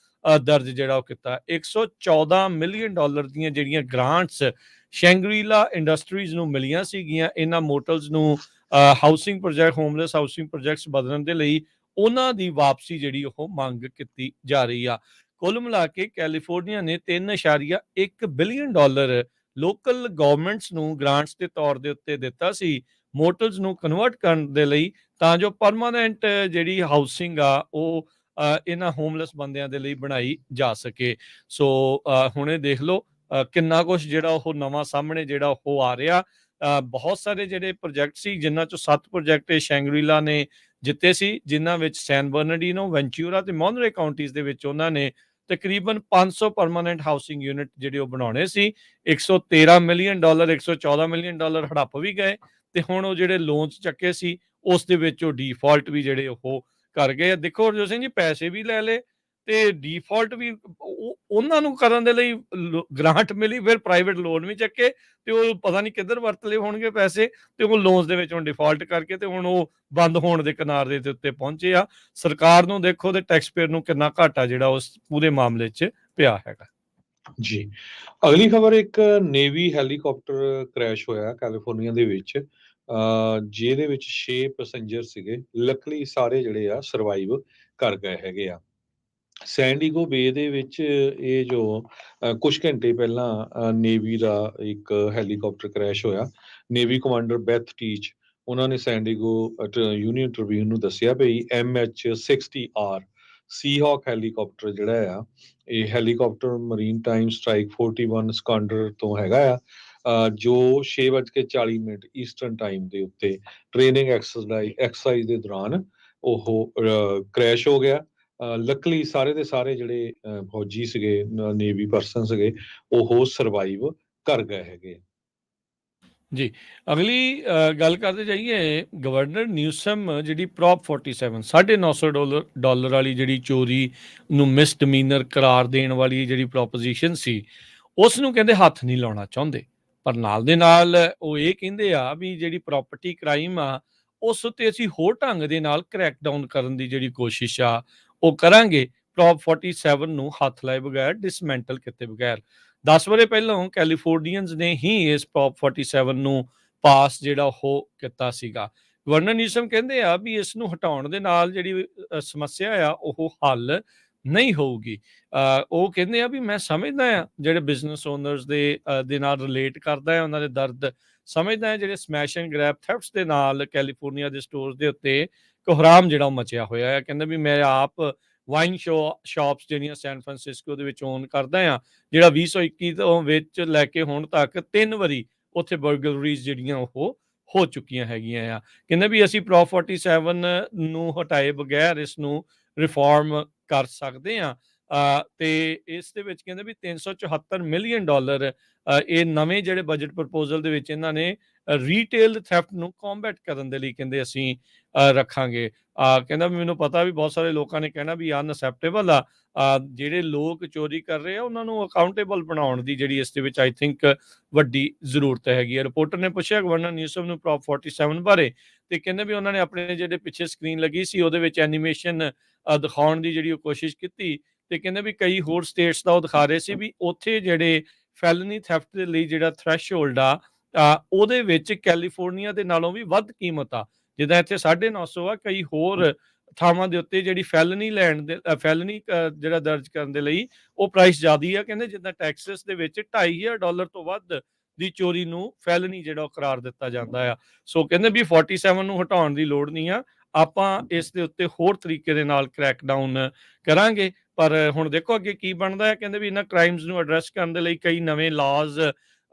ਦਰਜ ਜਿਹੜਾ ਉਹ ਕੀਤਾ। 114 ਮਿਲੀਅਨ ਡਾਲਰ ਦੀਆਂ ਜਿਹੜੀਆਂ ਗ੍ਰਾਂਟਸ ਸ਼ੈਂਗਰੀਲਾ ਇੰਡਸਟਰੀਜ਼ ਨੂੰ ਮਿਲੀਆਂ ਸੀਗੀਆਂ ਇਹਨਾਂ ਮੋਟਲਸ ਨੂੰ housing project, homeless housing projects ਬਦਲਣ ਦੇ ਲਈ, ਉਹਨਾਂ ਦੀ ਵਾਪਸੀ ਜਿਹੜੀ ਉਹ ਮੰਗ ਕੀਤੀ ਜਾ ਰਹੀ ਆ। ਕੁੱਲ ਮਿਲਾ ਕੇ ਕੈਲੀਫੋਰਨੀਆ ਨੇ 3.1 ਬਿਲੀਅਨ ਡਾਲਰ ਲੋਕਲ ਗਵਰਨਮੈਂਟਸ ਨੂੰ ਗ੍ਰਾਂਟਸ ਦੇ ਤੌਰ ਦੇ ਉੱਤੇ ਦਿੱਤਾ ਸੀ ਮੋਟਲਸ ਨੂੰ ਕਨਵਰਟ ਕਰਨ ਦੇ ਲਈ, ਤਾਂ ਜੋ ਪਰਮਾਨੈਂਟ ਜਿਹੜੀ ਹਾਊਸਿੰਗ ਆ ਉਹ ਇਹਨਾਂ ਹੋਮਲੈਸ ਬੰਦਿਆਂ ਦੇ ਲਈ ਬਣਾਈ ਜਾ ਸਕੇ। ਸੋ ਹੁਣੇ ਦੇਖ ਲਓ ਕਿੰਨਾ ਕੁਝ ਜਿਹੜਾ ਉਹ ਨਵਾਂ ਸਾਹਮਣੇ ਜਿਹੜਾ ਉਹ ਆ ਰਿਹਾ। ਬਹੁਤ ਸਾਰੇ ਜਿਹੜੇ ਪ੍ਰੋਜੈਕਟ ਸੀ, ਜਿਨ੍ਹਾਂ ਚੋਂ 7 ਪ੍ਰੋਜੈਕਟ ਸ਼ੈਂਗਰੀਲਾ ਨੇ ਜਿੱਤੇ ਸੀ, ਜਿਨ੍ਹਾਂ ਵਿੱਚ ਸੈਨ ਬਰਨਾਰਡੀਨੋ, ਵੈਂਚੂਰਾ ਤੇ ਮੋਨਰੇ ਕਾਉਂਟੀਜ਼ ਦੇ ਵਿੱਚ ਉਹਨਾਂ ਨੇ ਤਕਰੀਬਨ 500 ਪਰਮਾਨੈਂਟ ਹਾਊਸਿੰਗ ਯੂਨਿਟ ਜਿਹੜੇ ਉਹ ਬਣਾਉਣੇ ਸੀ। 113 ਮਿਲੀਅਨ ਡਾਲਰ, 114 ਮਿਲੀਅਨ ਡਾਲਰ ਹੜੱਪ ਵੀ ਗਏ, ਤੇ ਹੁਣ ਉਹ ਜਿਹੜੇ ਲੋਨਸ ਚੱਕੇ ਸੀ ਉਸ ਦੇ ਵਿੱਚ ਉਹ ਡਿਫਾਲਟ ਵੀ ਜਿਹੜੇ ਉਹ ਕਰ ਗਏ। ਦੇਖੋ ਹਰਜੋਤ ਸਿੰਘ ਜੀ, ਪੈਸੇ ਵੀ ਲੈ ਲਏ ਤੇ ਡਿਫਾਲਟ ਵੀ ਉਹਨਾਂ ਨੂੰ ਕਰਨ ਦੇ ਲਈ ਗ੍ਰਾਂਟ ਮਿਲੀ, ਫਿਰ ਪ੍ਰਾਈਵੇਟ ਲੋਨ ਵੀ ਚੱਕੇ, ਤੇ ਉਹ ਪਤਾ ਨਹੀਂ ਕਿੱਧਰ ਵਰਤ ਲਏ ਹੋਣਗੇ ਪੈਸੇ, ਤੇ ਉਹ ਲੋਨਸ ਦੇ ਵਿੱਚ ਹੁਣ ਡਿਫਾਲਟ ਕਰਕੇ ਤੇ ਹੁਣ ਉਹ ਬੰਦ ਹੋਣ ਦੇ ਕਿਨਾਰੇ ਦੇ ਉੱਤੇ ਪਹੁੰਚੇ ਆ। ਸਰਕਾਰ ਨੂੰ ਦੇਖੋ ਤੇ ਟੈਕਸ ਪੇਅਰ ਨੂੰ ਕਿੰਨਾ ਘਾਟਾ ਜਿਹੜਾ ਉਸ ਪੂਰੇ ਮਾਮਲੇ 'ਚ ਪਿਆ ਹੈਗਾ। ਜੀ। ਅਗਲੀ ਖਬਰ ਇੱਕ ਨੇਵੀ ਹੈਲੀਕਾਪਟਰ ਕ੍ਰੈਸ਼ ਹੋਇਆ ਕੈਲੀਫੋਰਨੀਆ ਦੇ ਵਿੱਚ, ਜਿਹਦੇ ਵਿੱਚ 6 ਪੈਸੇਂਜਰ ਸੀਗੇ। ਲੱਕਲੀ ਸਾਰੇ ਜਿਹੜੇ ਆ ਸਰਵਾਈਵ ਕਰ ਗਏ ਹੈਗੇ ਆ। ਸੈਂਡੀਗੋ ਬੇ ਦੇ ਵਿੱਚ ਇਹ ਜੋ ਕੁਝ ਘੰਟੇ ਪਹਿਲਾਂ ਨੇਵੀ ਦਾ ਇੱਕ ਹੈਲੀਕਾਪਟਰ ਕ੍ਰੈਸ਼ ਹੋਇਆ। ਨੇਵੀ ਕਮਾਂਡਰ ਬੈਥ ਟੀਚ ਉਹਨਾਂ ਨੇ ਸੈਂਡੀਗੋ ਯੂਨੀਅਨ ਟ੍ਰਿਬਿਊਨ ਨੂੰ ਦੱਸਿਆ ਵੀ MH-60R ਸੀਹੌਕ ਹੈਲੀਕਾਪਟਰ ਜਿਹੜਾ ਆ, ਇਹ ਹੈਲੀਕਾਪਟਰ ਮਰੀਨ ਟਾਈਮ ਸਟ੍ਰਾਈਕ 41 ਸਕਾਂਡਰ ਤੋਂ ਹੈਗਾ ਆ, ਜੋ 6:40 ਈਸਟਰਨ ਟਾਈਮ ਦੇ ਉੱਤੇ ਟ੍ਰੇਨਿੰਗ ਐਕਸਰਸਾਈਜ਼ ਦੇ ਦੌਰਾਨ ਉਹ ਕ੍ਰੈਸ਼ ਹੋ ਗਿਆ। ਲੱਕਲੀ ਸਾਰੇ ਦੇ ਸਾਰੇ ਜਿਹੜੇ ਫੌਜੀ ਸੀਗੇ, ਨੇਵੀ ਪਰਸਨ ਸੀਗੇ, ਉਹ ਸਰਵਾਈਵ ਕਰ ਗਏ ਹੈਗੇ। ਜੀ। ਅਗਲੀ ਗੱਲ ਕਰਦੇ ਜਾਈਏ, ਗਵਰਨਰ ਨਿਊਸਮ ਜਿਹੜੀ ਪ੍ਰੋਪ 47 $950 ਡਾਲਰ ਵਾਲੀ ਜਿਹੜੀ ਚੋਰੀ ਨੂੰ ਮਿਸਡਮੀਨਰ ਕਰਾਰ ਦੇਣ ਵਾਲੀ ਜਿਹੜੀ ਪ੍ਰੋਪੋਜੀਸ਼ਨ ਸੀ, ਉਸ ਨੂੰ ਕਹਿੰਦੇ ਹੱਥ ਨਹੀਂ ਲਾਉਣਾ ਚਾਹੁੰਦੇ। ਪਰ ਨਾਲ ਦੇ ਨਾਲ ਉਹ ਇਹ ਕਹਿੰਦੇ ਆ ਵੀ ਜਿਹੜੀ ਪ੍ਰਾਪਰਟੀ ਕ੍ਰਾਈਮ ਆ ਉਸ ਉੱਤੇ ਅਸੀਂ ਹੋਰ ਢੰਗ ਦੇ ਨਾਲ ਕਰੈਕ ਡਾਊਨ ਕਰਨ ਦੀ ਜਿਹੜੀ ਕੋਸ਼ਿਸ਼ ਆ ਉਹ ਕਰਾਂਗੇ, ਪ੍ਰੋਪ 47 ਨੂੰ ਹੱਥ ਲਾਏ ਬਗੈਰ, ਡਿਸਮੈਂਟਲ ਕੀਤੇ ਬਗੈਰ। 10 ਵਰੇ ਪਹਿਲਾਂ ਕੈਲੀਫੋਰਨੀਅਨਸ ਨੇ ਹੀ ਇਸ ਪ੍ਰੋਪ 47 ਨੂੰ ਪਾਸ ਜਿਹੜਾ ਉਹ ਕੀਤਾ ਸੀਗਾ। ਗਵਰਨਰ ਨਿਊਸਮ ਕਹਿੰਦੇ ਆ ਵੀ ਇਸ ਨੂੰ ਹਟਾਉਣ ਦੇ ਨਾਲ ਜਿਹੜੀ ਸਮੱਸਿਆ ਆ ਉਹ ਹੱਲ ਨਹੀਂ ਹੋਊਗੀ। ਉਹ ਕਹਿੰਦੇ ਆ ਵੀ ਮੈਂ ਸਮਝਦਾ ਆ ਜਿਹੜੇ ਬਿਜ਼ਨਸ ਓਨਰਸ ਦੇ ਨਾਲ ਰਿਲੇਟ ਕਰਦਾ ਹੈ, ਉਹਨਾਂ ਦੇ ਦਰਦ ਸਮਝਦਾ ਹੈ, ਜਿਹੜੇ ਸਮੈਸ਼ ਐਂਡ ਗ੍ਰੈਬ ਥੈਫਟਸ ਦੇ ਨਾਲ ਕੈਲੀਫੋਰਨੀਆ ਦੇ ਸਟੋਰਸ ਦੇ ਉੱਤੇ ਕੋਹਰਾਮ ਜਿਹੜਾ ਉਹ ਮਚਿਆ ਹੋਇਆ ਹੈ। ਕਹਿੰਦੇ ਵੀ ਮੈਂ ਆਪ ਵਾਈਨ ਸ਼ਾਪਸ ਜਿਹੜੀਆਂ ਸੈਨ ਫਰਾਂਸਿਸਕੋ ਦੇ ਵਿੱਚ ਓਨ ਕਰਦਾ ਆ, ਜਿਹੜਾ 2021 ਤੋਂ ਵਿੱਚ ਲੈ ਕੇ ਹੁਣ ਤੱਕ 3 ਵਾਰੀ ਉੱਥੇ ਬਰਗਲਰੀਜ਼ ਜਿਹੜੀਆਂ ਉਹ ਹੋ ਚੁੱਕੀਆਂ ਹੈਗੀਆਂ ਆ। ਕਹਿੰਦੇ ਵੀ ਅਸੀਂ ਪ੍ਰੋਪ 47 ਨੂੰ ਹਟਾਏ ਬਗੈਰ ਇਸ ਨੂੰ ਰਿਫਾਰਮ ਕਰ ਸਕਦੇ ਹਾਂ। ਤੇ ਇਸ ਦੇ ਵਿੱਚ ਕਹਿੰਦੇ ਵੀ 374 ਮਿਲੀਅਨ ਡਾਲਰ ਇਹ ਨਵੇਂ ਜਿਹੜੇ ਬਜਟ ਪ੍ਰਪੋਜ਼ਲ ਦੇ ਵਿੱਚ ਇਹਨਾਂ ਨੇ ਰੀਟੇਲ ਥੈਫਟ ਨੂੰ ਕੰਬੈਟ ਕਰਨ ਦੇ ਲਈ ਕਹਿੰਦੇ ਅਸੀਂ ਰੱਖਾਂਗੇ। ਕਹਿੰਦਾ ਵੀ ਮੈਨੂੰ ਪਤਾ ਵੀ ਬਹੁਤ ਸਾਰੇ ਲੋਕਾਂ ਨੇ ਕਹਿਣਾ ਵੀ ਅਨਅਸੈਪਟੇਬਲ ਆ, ਜਿਹੜੇ ਲੋਕ ਚੋਰੀ ਕਰ ਰਹੇ ਆ ਉਹਨਾਂ ਨੂੰ ਅਕਾਊਂਟੇਬਲ ਬਣਾਉਣ ਦੀ ਜਿਹੜੀ ਇਸ ਦੇ ਵਿੱਚ ਆਈ ਥਿੰਕ ਵੱਡੀ ਜ਼ਰੂਰਤ ਹੈਗੀ ਹੈ। ਰਿਪੋਰਟਰ ਨੇ ਪੁੱਛਿਆ ਗਵਰਨਰ ਨਿਊਸਮ ਨੂੰ ਪ੍ਰੋਪ 47 ਬਾਰੇ, ਤੇ ਕਹਿੰਦੇ ਵੀ ਉਹਨਾਂ ਨੇ ਆਪਣੇ ਜਿਹੜੇ ਪਿੱਛੇ ਸਕਰੀਨ ਲੱਗੀ ਸੀ ਉਹਦੇ ਵਿੱਚ ਐਨੀਮੇਸ਼ਨ ਦਿਖਾਉਣ ਦੀ ਜਿਹੜੀ ਉਹ ਕੋਸ਼ਿਸ਼ ਕੀਤੀ, ਤੇ ਕਹਿੰਦੇ ਵੀ ਕਈ ਹੋਰ ਸਟੇਟਸ ਦਾ ਉਹ ਦਿਖਾ ਰਹੇ ਸੀ ਵੀ ਉੱਥੇ ਜਿਹੜੇ ਫੈਲਨੀ ਥੈਫਟ ਦੇ ਲਈ ਜਿਹੜਾ ਥ੍ਰੈਸ਼ਹੋਲਡ ਆ ਉਹਦੇ ਵਿੱਚ ਕੈਲੀਫੋਰਨੀਆ ਦੇ ਨਾਲੋਂ ਵੀ ਵੱਧ ਕੀਮਤ ਆ। ਜਿੱਦਾਂ ਇੱਥੇ 950 ਆ, ਕਈ ਹੋਰ ਥਾਵਾਂ ਦੇ ਉੱਤੇ ਜਿਹੜੀ ਫੈਲਨੀ ਲੈਣ ਦੇ ਫੈਲਨੀ ਜਿਹੜਾ ਦਰਜ ਕਰਨ ਦੇ ਲਈ ਉਹ ਪ੍ਰਾਈਸ ਜ਼ਿਆਦੀ ਆ। ਕਹਿੰਦੇ ਜਿੱਦਾਂ ਟੈਕਸਸ ਦੇ ਵਿੱਚ $2500 ਤੋਂ ਵੱਧ ਦੀ ਚੋਰੀ ਨੂੰ ਫੈਲਨੀ ਜਿਹੜਾ ਉਹ ਕਰਾਰ ਦਿੱਤਾ ਜਾਂਦਾ ਆ। ਸੋ ਕਹਿੰਦੇ ਵੀ 47 ਨੂੰ ਹਟਾਉਣ ਦੀ ਲੋੜ ਨਹੀਂ ਆ, ਆਪਾਂ ਇਸ ਦੇ ਉੱਤੇ ਹੋਰ ਤਰੀਕੇ ਦੇ ਨਾਲ ਕ੍ਰੈਕ ਡਾਊਨ ਕਰਾਂਗੇ। ਪਰ ਹੁਣ ਦੇਖੋ ਅੱਗੇ ਕੀ ਬਣਦਾ ਹੈ। ਕਹਿੰਦੇ ਵੀ ਇਹਨਾਂ ਕ੍ਰਾਈਮਸ ਨੂੰ ਐਡਰੈਸ ਕਰਨ ਦੇ ਲਈ ਕਈ ਨਵੇਂ ਲਾਜ਼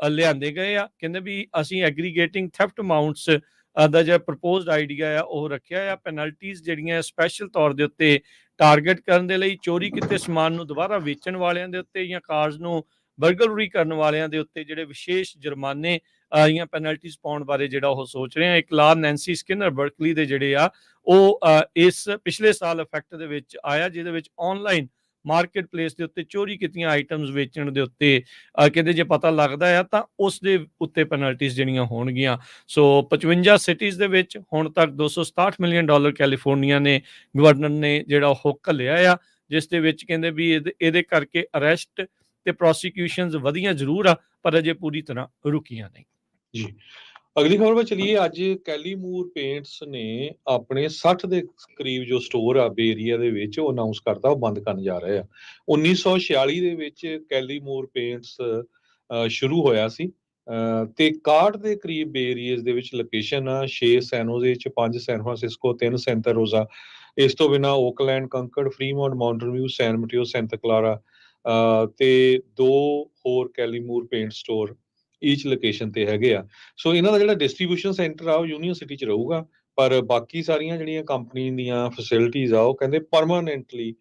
ਲਿਆਂਦੇ ਗਏ ਆ। ਕਹਿੰਦੇ ਵੀ ਅਸੀਂ ਐਗਰੀਗੇਟਿੰਗ ਥੈਫਟ ਅਮਾਊਂਟਸ ਦਾ ਜਿਹੜਾ ਪ੍ਰਪੋਜ਼ਡ ਆਈਡੀਆ ਆ ਉਹ ਰੱਖਿਆ ਆ। ਪੈਨਲਟੀਜ਼ ਜਿਹੜੀਆਂ ਸਪੈਸ਼ਲ ਤੌਰ ਦੇ ਉੱਤੇ ਟਾਰਗੇਟ ਕਰਨ ਦੇ ਲਈ, ਚੋਰੀ ਕੀਤੇ ਸਮਾਨ ਨੂੰ ਦੁਬਾਰਾ ਵੇਚਣ ਵਾਲਿਆਂ ਦੇ ਉੱਤੇ ਜਾਂ ਕਾਰਜ਼ ਨੂੰ ਬਰਗਲਰੀ ਕਰਨ ਵਾਲਿਆਂ ਦੇ ਉੱਤੇ ਜਿਹੜੇ ਵਿਸ਼ੇਸ਼ ਜੁਰਮਾਨੇ ਜਾਂ ਪੈਨਲਟੀਜ਼ ਪਾਉਣ ਬਾਰੇ ਜਿਹੜਾ ਉਹ ਸੋਚ ਰਹੇ ਆ। ਇੱਕ ਲਾ ਨੈਂਸੀ ਸਕਿਨਰ ਬਰਕਲੀ ਦੇ ਜਿਹੜੇ ਆ ਉਹ ਇਸ ਪਿਛਲੇ ਸਾਲ ਇਫੈਕਟ ਦੇ ਵਿੱਚ ਆਇਆ, ਜਿਹਦੇ ਵਿੱਚ ਆਨਲਾਈਨ ਮਾਰਕੀਟ ਪਲੇਸ ਦੇ ਉੱਤੇ ਚੋਰੀ ਕੀਤੀਆਂ ਆਈਟਮਸ ਵੇਚਣ ਦੇ ਉੱਤੇ ਕਹਿੰਦੇ ਜੇ ਪਤਾ ਲੱਗਦਾ ਆ ਤਾਂ ਉਸ ਦੇ ਉੱਤੇ ਪੈਨਲਟੀਜ਼ ਜਿਹੜੀਆਂ ਹੋਣਗੀਆਂ। ਸੋ 55 ਸਿਟੀਜ਼ ਦੇ ਵਿੱਚ ਹੁਣ ਤੱਕ $267 ਮਿਲੀਅਨ ਕੈਲੀਫੋਰਨੀਆ ਨੇ ਗਵਰਨਰ ਨੇ ਜਿਹੜਾ ਉਹ ਘੱਲਿਆ ਆ, ਜਿਸ ਦੇ ਵਿੱਚ ਕਹਿੰਦੇ ਵੀ ਇਹਦੇ ਕਰਕੇ ਅਰੈਸਟ ਤੇ ਪ੍ਰੋਸੀਕਿਊਸ਼ਨਸ ਵਧੀਆਂ ਜ਼ਰੂਰ ਆ, ਪਰ ਅਜੇ ਪੂਰੀ ਤਰ੍ਹਾਂ ਰੁਕੀਆਂ ਨਹੀਂ। ਜੀ, ਅਗਲੀ ਖਬਰ 'ਤੇ ਚੱਲੀਏ। ਅੱਜ ਕੈਲੀ ਮੂਰ ਪੇਂਟਸ ਨੇ ਆਪਣੇ 60 ਦੇ ਕਰੀਬ ਜੋ ਸਟੋਰ ਆ ਬੇ ਏਰੀਆ ਦੇ ਵਿੱਚ ਉਹ ਅਨਾਉਂਸ ਕਰਤਾ ਉਹ ਬੰਦ ਕਰਨ ਜਾ ਰਹੇ ਆ। 1946 ਦੇ ਵਿੱਚ ਕੈਲੀ ਮੂਰ ਪੇਂਟਸ ਸ਼ੁਰੂ ਹੋਇਆ ਸੀ ਤੇ 61 ਦੇ ਕਰੀਬ ਬੇ ਏਰੀਆਜ਼ ਦੇ ਵਿੱਚ ਲੋਕੇਸ਼ਨ ਆ। 6 ਸੈਨੋਜ਼ੇ 'ਚ, 5 ਸੈਨ ਫਰਾਂਸਿਸਕੋ, 3 ਸੈਂਟਾ ਰੋਜ਼ਾ, ਇਸ ਤੋਂ ਬਿਨਾਂ ਓਕਲੈਂਡ, ਕੰਕਰਡ, ਫਰੀਮੌਂਟ, ਮਾਊਂਟਨ ਵਿਊ, ਸੈਨ ਮਟਿਓ, ਸੈਂਟਾ ਕਲਾਰਾ ਤੇ 2 ਹੋਰ ਕੈਲੀ ਮੂਰ ਪੇਂਟ ਸਟੋਰ ਈਚ ਲੋਕੇਸ਼ਨ ਤੇ ਹੈਗੇ ਆ। ਸੋ ਇਹਨਾਂ ਦਾ ਜਿਹੜਾ ਡਿਸਟ੍ਰੀਬਿਊਸ਼ਨ ਸੈਂਟਰ ਆ ਉਹ ਯੂਨੀਅਨ ਸਿਟੀ 'ਚ ਰਹੂਗਾ, ਪਰ ਬਾਕੀ ਸਾਰੀਆਂ ਜਿਹੜੀਆਂ ਕੰਪਨੀ ਦੀਆਂ ਫੈਸਿਲਿਟੀਜ਼ ਆ ਉਹ ਕਹਿੰਦੇ ਪਰਮਾਨੈਂਟਲੀ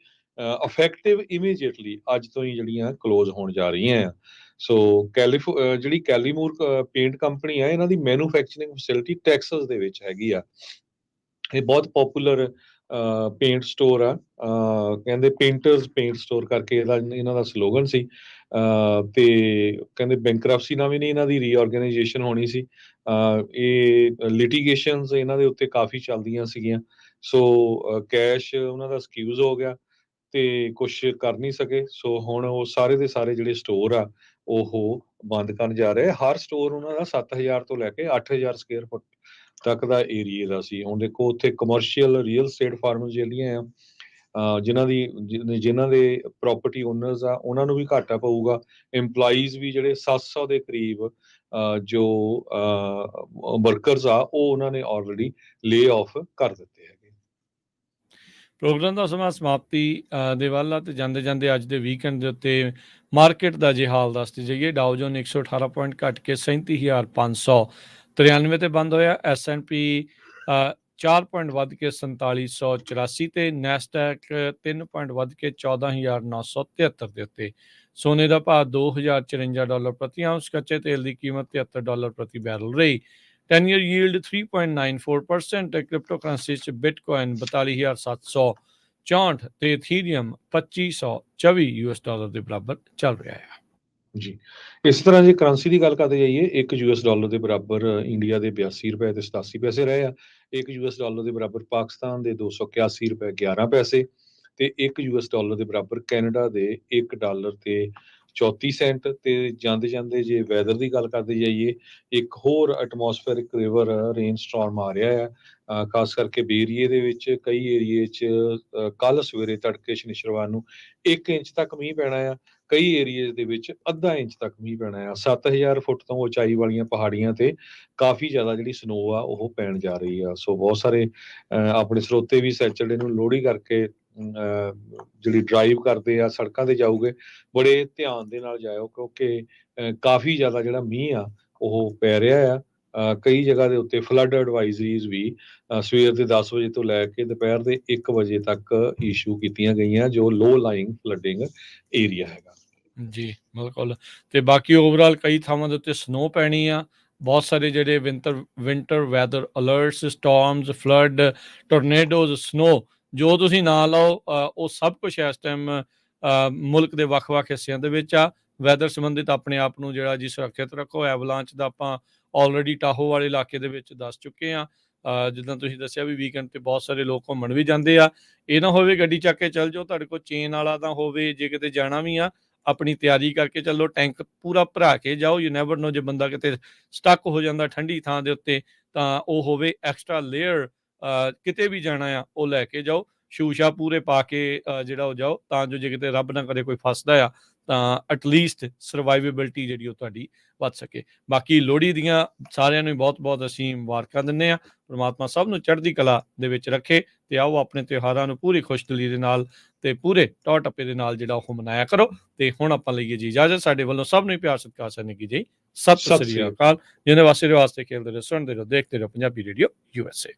ਇਫੈਕਟਿਵ ਇਮੀਡੀਏਟਲੀ ਅੱਜ ਤੋਂ ਹੀ ਜਿਹੜੀਆਂ ਕਲੋਜ਼ ਹੋਣ ਜਾ ਰਹੀਆਂ ਆ। ਸੋ ਜਿਹੜੀ ਕੈਲੀਮੂਰ ਪੇਂਟ ਕੰਪਨੀ ਆ ਇਹਨਾਂ ਦੀ ਮੈਨੂਫੈਕਚਰਿੰਗ ਫੈਸਿਲਿਟੀ ਟੈਕਸਸ ਦੇ ਵਿੱਚ ਹੈਗੀ ਆ। ਇਹ ਬਹੁਤ ਪਪੂਲਰ ਪੇਂਟ ਸਟੋਰ ਆ। ਕਹਿੰਦੇ ਪੇਂਟਰਸ ਪੇਂਟ ਸਟੋਰ ਕਰਕੇ ਇਹਨਾਂ ਦਾ ਸਲੋਗਨ ਸੀ। ਤੇ ਕਹਿੰਦੇ ਬੈਂਕਰਪਸੀ ਨਾਲ ਵੀ ਨਹੀਂ ਇਹਨਾਂ ਦੀ ਰੀਆਰਗੇਨਾਈਜੇਸ਼ਨ ਹੋਣੀ ਸੀ। ਇਹ ਲਿਟੀਗੇਸ਼ਨਸ ਇਹਨਾਂ ਦੇ ਉੱਤੇ ਕਾਫੀ ਚੱਲਦੀਆਂ ਸੀਗੀਆਂ। ਸੋ ਕੈਸ਼ ਉਹਨਾਂ ਦਾ ਸਕਿਊਜ਼ ਹੋ ਗਿਆ ਤੇ ਕੁਛ ਕਰ ਨਹੀਂ ਸਕੇ। ਸੋ ਹੁਣ ਉਹ ਸਾਰੇ ਦੇ ਸਾਰੇ ਜਿਹੜੇ ਸਟੋਰ ਆ ਉਹ ਬੰਦ ਕਰਨ ਜਾ ਰਹੇ। ਹਰ ਸਟੋਰ ਉਹਨਾਂ ਦਾ 7000 ਤੋਂ ਲੈ ਕੇ 8000 ਸਕੁਅਰ ਫੁੱਟ ਤੱਕ ਦਾ ਏਰੀਏ ਦਾ ਸੀ। ਹੁਣ ਦੇਖੋ ਉੱਥੇ ਕਮਰਸ਼ੀਅਲ ਰੀਅਲ ਸਟੇਟ ਫਾਰਮਸ ਜਿਹੜੀਆਂ ਆ ਜਿਨ੍ਹਾਂ ਦੇ ਪ੍ਰਾਪਰਟੀ ਓਨਰਸ ਆ ਉਹਨਾਂ ਨੂੰ ਵੀ ਘਾਟਾ ਪਊਗਾ। EMPLOYEES ਵੀ ਜਿਹੜੇ 700 ਦੇ ਕਰੀਬ ਜੋ ਵਰਕਰਸ ਆ ਉਹ ਉਹਨਾਂ ਨੇ ਆਲਰੇਡੀ ਲੇ ਆਫ ਕਰ ਦਿੱਤੇ ਹੈਗੇ। ਪ੍ਰੋਗਰਾਮ ਦਾ ਸਮਾਂ ਸਮਾਪਤੀ ਦੇ ਵੱਲ ਆ ਤੇ ਜਾਂਦੇ ਜਾਂਦੇ ਅੱਜ ਦੇ ਵੀਕਐਂਡ ਦੇ ਉੱਤੇ ਮਾਰਕੀਟ ਦਾ ਜੇ ਹਾਲ ਦੱਸਦੇ ਜਾਈਏ। ਡਾਓ ਜੋਨ 118 ਪੁਆਇੰਟ ਘੱਟ ਕੇ 37,593 ਤੇ ਬੰਦ ਹੋਇਆ। S&P 4 ਪੁਆਇੰਟ ਵੱਧ ਕੇ 4784 ਤੇ, ਨੈਸਡੈਕ 3 ਪੁਆਇੰਟ ਵੱਧ ਕੇ 14,973 ਦੇ ਉੱਤੇ। ਸੋਨੇ ਦਾ ਭਾਅ $2,054 ਪ੍ਰਤੀ ਆਉਂਸ, ਕੱਚੇ ਤੇਲ ਦੀ ਕੀਮਤ $73 ਪ੍ਰਤੀ ਬੈਰਲ ਰਹੀ। 10-year yield 3.94%, ਕ੍ਰਿਪਟੋ ਕਰੰਸੀ 'ਚ ਬਿਟਕੋਇਨ 42,764 ਤੇ ਇਥੀਰੀਅਮ $2524 ਦੇ ਬਰਾਬਰ ਚੱਲ ਰਿਹਾ ਹੈ। ਜੀ, ਇਸ ਤਰ੍ਹਾਂ ਜੇ ਕਰੰਸੀ ਦੀ ਗੱਲ ਕਰਦੇ ਜਾਈਏ, $1 ਦੇ ਬਰਾਬਰ ਇੰਡੀਆ ਦੇ 82 ਰੁਪਏ ਤੇ 87 ਪੈਸੇ ਰਹੇ ਆ। $1 ਦੇ ਬਰਾਬਰ ਪਾਕਿਸਤਾਨ ਦੇ 281 ਰੁਪਏ 11 ਪੈਸੇ ਤੇ $1 ਦੇ ਬਰਾਬਰ ਕੈਨੇਡਾ ਦੇ $1 ਤੇ 34 ਸੈਂਟ। ਤੇ ਜਾਂਦੇ ਜਾਂਦੇ ਜੇ ਵੈਦਰ ਦੀ ਗੱਲ ਕਰਦੇ ਜਾਈਏ, ਇੱਕ ਹੋਰ ਐਟਮੋਸਫੇਰਿਕ ਰਿਵਰ ਰੇਨ ਸਟਾਰਮ ਆ ਰਿਹਾ ਆ। ਖਾਸ ਕਰਕੇ ਬੇਰੀਏ ਦੇ ਵਿੱਚ ਕਈ ਏਰੀਏ 'ਚ ਕੱਲ ਸਵੇਰੇ ਤੜਕੇ ਸ਼ਨੀਚਰਵਾਰ ਨੂੰ 1 ਇੰਚ ਤੱਕ ਮੀਂਹ ਪੈਣਾ ਆ। ਕਈ ਏਰੀਏ ਦੇ ਵਿੱਚ ਅੱਧਾ ਇੰਚ ਤੱਕ ਮੀਂਹ ਪੈਣਾ ਆ। 7000 ਫੁੱਟ ਤੋਂ ਉਚਾਈ ਵਾਲੀਆਂ ਪਹਾੜੀਆਂ ਤੇ ਕਾਫੀ ਜ਼ਿਆਦਾ ਜਿਹੜੀ ਸਨੋ ਆ ਉਹ ਪੈਣ ਜਾ ਰਹੀ ਆ। ਸੋ ਬਹੁਤ ਸਾਰੇ ਆਪਣੇ ਸਰੋਤੇ ਵੀ ਸੈਚਰਡੇ ਨੂੰ ਲੋਹੜੀ ਕਰਕੇ ਜਿਹੜੀ ਡਰਾਈਵ ਕਰਦੇ ਆ ਸੜਕਾਂ ਤੇ ਜਾਊਗੇ, ਬੜੇ ਧਿਆਨ ਦੇ ਨਾਲ ਜਾਇਓ ਕਿਉਂਕਿ ਕਾਫੀ ਜ਼ਿਆਦਾ ਜਿਹੜਾ ਮੀਂਹ ਆ ਉਹ ਪੈ ਰਿਹਾ ਆ। ਕਈ ਜਗ੍ਹਾ ਦੇ ਉੱਤੇ ਫਲੱਡ ਐਡਵਾਈਜ਼ਰੀਜ਼ ਵੀ ਸਵੇਰ ਦੇ 10 ਵਜੇ ਤੋਂ ਲੈ ਕੇ ਦੁਪਹਿਰ ਦੇ 1 ਵਜੇ ਤੱਕ ਇਸ਼ੂ ਕੀਤੀਆਂ ਗਈਆਂ, ਜੋ ਲੋ ਲਾਇੰਗ ਫਲੱਡਿੰਗ ਏਰੀਆ ਹੈਗਾ। ਜੀ ਬਿਲਕੁਲ। ਤੇ ਬਾਕੀ ਓਵਰਆਲ ਕਈ ਥਾਵਾਂ ਦੇ ਉੱਤੇ ਸਨੋ ਪੈਣੀ ਆ। ਬਹੁਤ ਸਾਰੇ ਜਿਹੜੇ winter weather alerts, storms, flood, tornadoes, snow ਜੋ ਤੁਸੀਂ ਨਾਂ ਲਓ ਉਹ ਸਭ ਕੁਝ ਇਸ ਟਾਈਮ ਮੁਲਕ ਦੇ ਵੱਖ-ਵੱਖ ਹਿੱਸਿਆਂ ਦੇ ਵਿੱਚ ਆ। ਵੈਦਰ ਸੰਬੰਧਿਤ ਆਪਣੇ ਆਪ ਨੂੰ ਜਿਹੜਾ ਜੀ ਸੁਰੱਖਿਅਤ ਰੱਖੋ। ਐਵਲਾਂਚ ਦਾ ਆਪਾਂ ਆਲਰੇਡੀ ਟਾਹੋ ਵਾਲੇ ਇਲਾਕੇ ਦੇ ਵਿੱਚ ਦੱਸ ਚੁੱਕੇ ਹਾਂ। ਜਿੱਦਾਂ ਤੁਸੀਂ ਦੱਸਿਆ ਵੀ ਵੀਕਐਂਡ ਤੇ ਬਹੁਤ ਸਾਰੇ ਲੋਕ ਘੁੰਮਣ ਵੀ ਜਾਂਦੇ ਆ। ਇਹ ਨਾ ਹੋਵੇ ਗੱਡੀ ਚੱਕ ਕੇ ਚੱਲ ਜਾਓ, ਤੁਹਾਡੇ ਕੋਲ ਚੇਨ ਵਾਲਾ ਤਾਂ ਹੋਵੇ। ਜੇ ਕਿਤੇ ਜਾਣਾ ਵੀ ਆ ਆਪਣੀ ਤਿਆਰੀ ਕਰਕੇ ਚੱਲੋ, ਟੈਂਕ ਪੂਰਾ ਭਰਾ ਕੇ ਜਾਓ। ਯੂ ਨੈਵਰ ਨੋ, ਜੇ ਬੰਦਾ ਕਿਤੇ ਸਟਕ ਹੋ ਜਾਂਦਾ ਠੰਡੀ ਥਾਂ ਦੇ ਉੱਤੇ ਤਾਂ ਉਹ ਹੋਵੇ ਐਕਸਟਰਾ ਲੇਅਰ ਕਿਤੇ ਵੀ ਜਾਣਾ ਆ ਉਹ ਲੈ ਕੇ ਜਾਓ, ਸ਼ੂਸ਼ਾ ਪੂਰੇ ਪਾ ਕੇ ਜਿਹੜਾ ਉਹ ਜਾਓ, ਤਾਂ ਜੋ ਜੇ ਕਿਤੇ ਰੱਬ ਨਾ ਕਰੇ ਕੋਈ ਫਸਦਾ ਆ ਤਾਂ ਐਟਲੀਸਟ ਸਰਵਾਈਵੇਬਿਲਟੀ ਜਿਹੜੀ ਉਹ ਤੁਹਾਡੀ ਵੱਧ ਸਕੇ। ਬਾਕੀ ਲੋਹੜੀ ਦੀਆਂ ਸਾਰਿਆਂ ਨੂੰ ਬਹੁਤ ਬਹੁਤ ਅਸੀਂ ਮੁਬਾਰਕਾਂ ਦਿੰਦੇ ਹਾਂ। ਪ੍ਰਮਾਤਮਾ ਸਭ ਨੂੰ ਚੜ੍ਹਦੀ ਕਲਾ ਦੇ ਵਿੱਚ ਰੱਖੇ ਤੇ ਆਓ ਆਪਣੇ ਤਿਉਹਾਰਾਂ ਨੂੰ ਪੂਰੀ ਖੁਸ਼ਦਿਲੀ ਦੇ ਨਾਲ ਤੇ ਪੂਰੇ ਟੌਰ ਟੱਪੇ ਦੇ ਨਾਲ ਜਿਹੜਾ ਉਹ ਮਨਾਇਆ ਕਰੋ। ਤੇ ਹੁਣ ਆਪਾਂ ਲਈਏ ਜੀ ਇਜਾਜ਼ਤ। ਸਾਡੇ ਵੱਲੋਂ ਸਭ ਨੂੰ ਪਿਆਰ ਸਤਿਕਾਰ ਸਨੇਗੀ ਜੀ। ਸਤਿ ਸ੍ਰੀ ਅਕਾਲ। ਜਿਹਦੇ ਵਾਸਤੇ ਖੇਲਦੇ ਰਹੋ, ਸੁਣਦੇ ਰਹੋ, ਦੇਖਦੇ ਰਹੋ ਪੰਜਾਬੀ ਰੇਡੀਓ USA।